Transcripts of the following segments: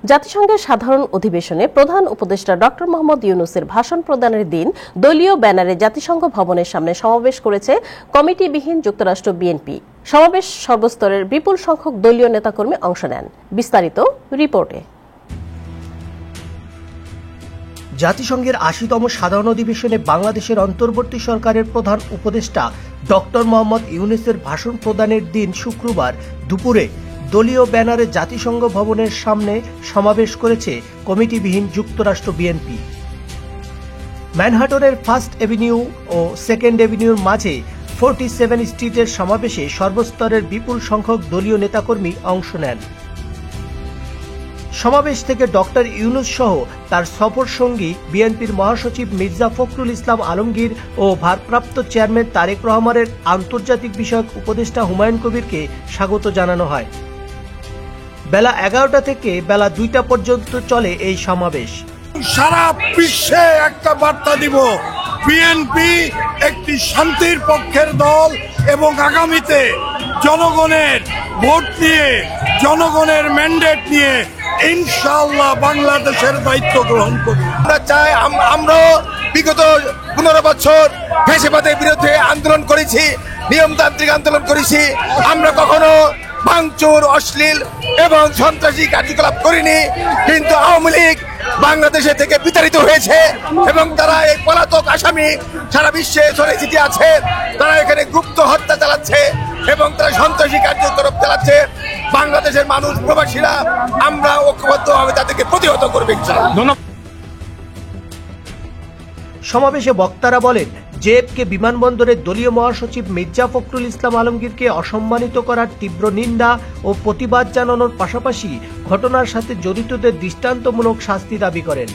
জাতিসংঘের সাধারণ অধিবেশনে প্রধান উপদেষ্টা ডক্টর মোহাম্মদ ইউনূসের ভাষণ প্রদানের দিন দলীয় ব্যানারে জাতিসংঘ ভবনের সামনে সমাবেশ করেছে কমিটিবিহীন যুক্তরাষ্ট্র বিএনপি। সমাবেশ সর্বস্তরের বিপুল সংখ্যক দলীয় নেতাকর্মী অংশ নেন। বিস্তারিত রিপোর্টে। জাতিসংঘের ৮০তম সাধারণ অধিবেশনে বাংলাদেশের অন্তর্বর্তী সরকারের প্রধান উপদেষ্টা ডক্টর মোহাম্মদ ইউনূসের ভাষণ প্রদানের দিন শুক্রবার দুপুরে দলীয় ব্যানারে জাতিসংঘ ভবনের সামনে সমাবেশ করেছে কমিটিবিহীন যুক্তরাষ্ট্র বিএনপি। ম্যানহাটনের ফার্স্ট এভিনিউ ও সেকেন্ড এভিনিউর মাঝে 47 স্ট্রিটের সমাবেশে সর্বস্তরের বিপুল সংখ্যক দলীয় নেতাকর্মী অংশ নেন। সমাবেশ থেকে ডক্টর ইউনূস সহ তার সফর সঙ্গী বিএনপির মহাসচিব মির্জা ফখরুল ইসলাম আলমগীর ও ভারপ্রাপ্ত চেয়ারম্যান তারেক রহমানের আন্তর্জাতিক বিষয়ক উপদেষ্টা হুমায়ুন কবিরকে স্বাগত জানানো হয়। বেলা 11টা থেকে বেলা 2টা পর্যন্ত চলে এই সমাবেশ। সারা বিশ্বে একটা বার্তা দিব, বিএনপি একটি শান্তির পক্ষের দল এবং আগামীতে জনগণের ভোট নিয়ে, জনগণের ম্যান্ডেট নিয়ে ইনশাআল্লাহ বাংলাদেশের দায়িত্ব গ্রহণ করব। আমরা চাই, আমরা বিগত 15 বছর ফ্যাসিবাদের বিরুদ্ধে আন্দোলন করেছি, নিয়মতান্ত্রিক আন্দোলন করেছি। আমরা কখনো ভাঙচুর, অশ্লীল এবং সন্ত্রাসী কার্যকলাপ করিনি, কিন্তু আওয়ামী লীগ বাংলাদেশে থেকে বিতাড়িত হয়েছে এবং তারা এই পলাতক আসামি সারা বিশ্বে ছড়িয়ে ছিটিয়ে আছে। তারা এখানে গুপ্ত হত্যা চালাচ্ছে এবং তারা সন্ত্রাসী কার্যকলাপ চালাচ্ছে। বাংলাদেশের মানুষ, প্রবাসীরা আমরা ঐক্যবদ্ধভাবে তাদেরকে প্রতিহত করবে। সমাবেশে বক্তারা বলেন, জেএফকে বিমানবন্দরের দলীয় মহাসচিব মির্জা ফখরুল ইসলাম আলমগীরকে অসম্মানিত করার তীব্র নিন্দা ও প্রতিবাদ জানানোর পাশাপাশি ঘটনার সাথে জড়িতদের দৃষ্টান্তমূলক শাস্তি দাবি করেন।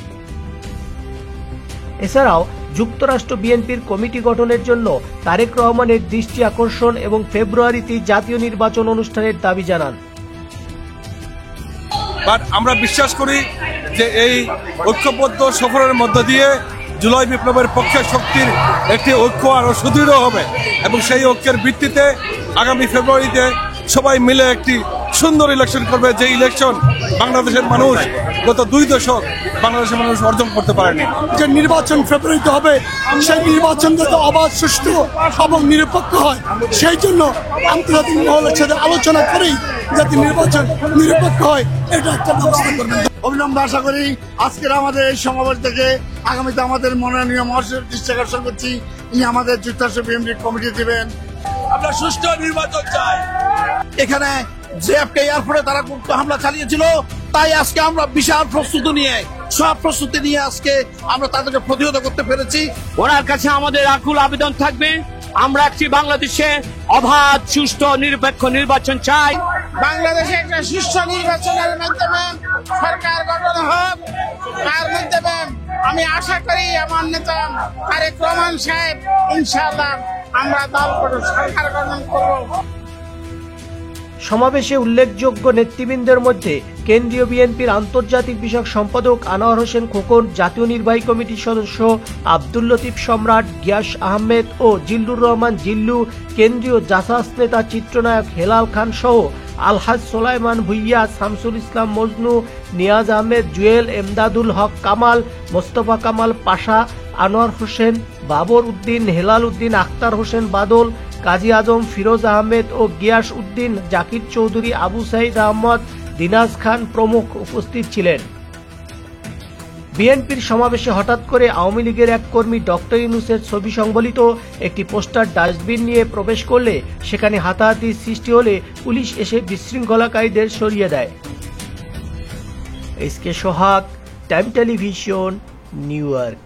এছাড়াও যুক্তরাষ্ট্র বিএনপির কমিটি গঠনের জন্য তারেক রহমানের দৃষ্টি আকর্ষণ এবং ফেব্রুয়ারিতে জাতীয় নির্বাচন অনুষ্ঠানের দাবি জানান। আমরা বিশ্বাস করি যে এই ঐক্যবদ্ধ সফরের মধ্য দিয়ে জুলাই বিপ্লবের পক্ষে শক্তির একটি ঐক্য আরো সুদৃঢ় হবে এবং সেই ঐক্যের ভিত্তিতে আগামী ফেব্রুয়ারিতে সবাই মিলে একটি সুন্দর ইলেকশন করবে, যে ইলেকশন বাংলাদেশের মানুষ গত 2 দশক বাংলাদেশের মানুষ অর্জন করতে পারেনি। যে নির্বাচন ফেব্রুয়ারিতে হবে, সেই নির্বাচন যাতে অবাধ, সুষ্ঠু এবং নিরপেক্ষ হয়, সেই জন্য আন্তর্জাতিক মহলের সাথে আলোচনা করেই যাতে নির্বাচন নিরপেক্ষ হয়, এটা একটা ব্যবস্থা করবেন। অবিলম্বে আশা করি আজকের আমাদের এই সমাবেশ থেকে আগামীতে আমাদের মনোনীয় মহাসচিবের দৃষ্টি আকর্ষণ করছি, ইনি আমাদের যুক্তরাষ্ট্র বিএনপি কমিটি দিবেন। আমরা সুষ্ঠু নির্বাচন চাই। এখানে জেএফকে এয়ারপোর্টে তারা গুপ্ত হামলা চালিয়েছিল, তাই আজকে আমরা বিশাল প্রস্তুতি নিয়ে আজকে আমরা তাদেরকে প্রতিহত করতে পেরেছি। ওনার কাছে আমাদের আকুল আবেদন থাকবে, আমরা একটি বাংলাদেশে অবাধ, সুষ্ঠু, নিরপেক্ষ নির্বাচন চাই। বাংলাদেশে একটা সুষ্ঠু নির্বাচনের মাধ্যমে সরকার গঠন হোক। তার মাধ্যমে আমি আশা করি আমার নেতা তারেক রহমান সাহেব ইনশাআল্লাহ আমরা দল করে সরকার গঠন করব। সমাবেশে উল্লেখযোগ্য নেতৃবৃন্দের মধ্যে কেন্দ্রীয় বিএনপির আন্তর্জাতিক বিষয়ক সম্পাদক আনোয়ার হোসেন খোকন, জাতীয় নির্বাহী কমিটির সদস্য আব্দুল লতিফ সম্রাট, গিয়াস আহমেদ ও জিল্লুর রহমান জিল্লু, কেন্দ্রীয় জাসাস নেতা চিত্রনায়ক হেলাল খান সহ আলহাজ সোলাইমান ভুইয়া, শামসুল ইসলাম মজনু, নিয়াজ আহমেদ জুয়েল, এমদাদুল হক কামাল, মোস্তফা কামাল পাশা, আনোয়ার হোসেন, বাবর উদ্দিন, হেলাল উদ্দিন, আখতার হোসেন বাদল, কাজী আজম, ফিরোজ আহমেদ ও গিয়াস উদ্দিন, জাকির চৌধুরী, আবু সাইদ আহমদ, দিনাজ খান প্রমুখ উপস্থিত ছিলেন। বিএনপির সমাবেশে হঠাৎ করে আওয়ামী লীগের এক কর্মী ডক্টর ইউনূসের ছবি সংবলিত একটি পোস্টার ডাস্টবিন নিয়ে প্রবেশ করলে সেখানে হাতাহাতির সৃষ্টি হলে পুলিশ এসে বিশৃঙ্খলাকারীদের সরিয়ে দেয়। এসকে সোহাগ, টাইম টেলিভিশন, নিউ ইয়র্ক।